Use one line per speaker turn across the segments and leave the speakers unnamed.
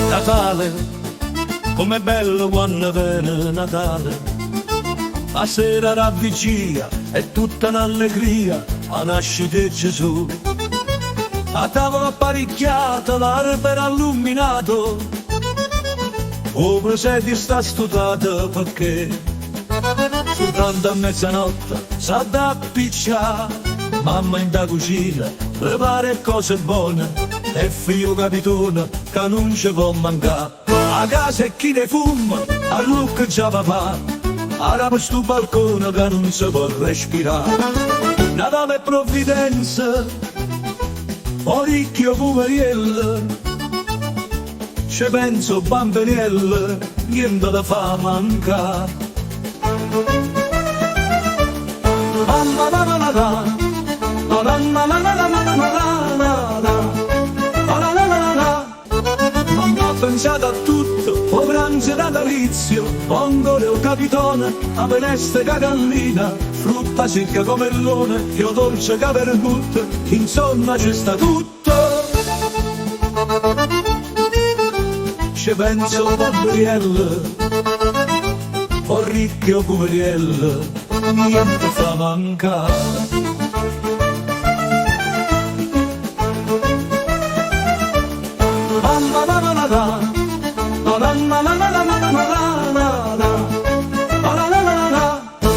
Natale, com'è bello quando viene Natale, la sera ravvicia è tutta un'allegria, la nascita di Gesù. A tavola apparecchiata, l'albero illuminato, oh presente sta studata perché soltanto a mezzanotte sa da appicciare, mamma in da cucina prepara cose buone e figlio capitone che non ci può mancare. A casa e chi ne fuma, a lucca già papà, ora per sto balcone che non si può respirare. Natale e provvidenza, oricchio puveriello, ci penso bambiniello, niente da fa mancare. Mamma ha pensato a tutto, o pranzo natalizio, pongole o capitone, a veneste cagallina, frutta secca come melone, io dolce che vermouth, insomma c'è sta tutto. Ci penso poveriello, o ricchio poveriello, niente fa mancare.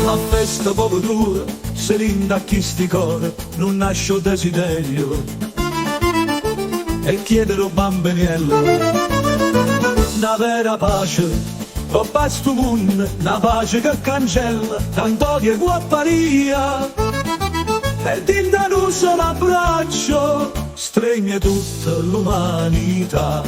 La festa poco dura, se rinda chi sti cuore, non nasce desiderio e chiedere bambiniello una vera pace, o basta un una pace che cancella tanto di guapparia e tinta un solo abbraccio stregne tutta l'umanità.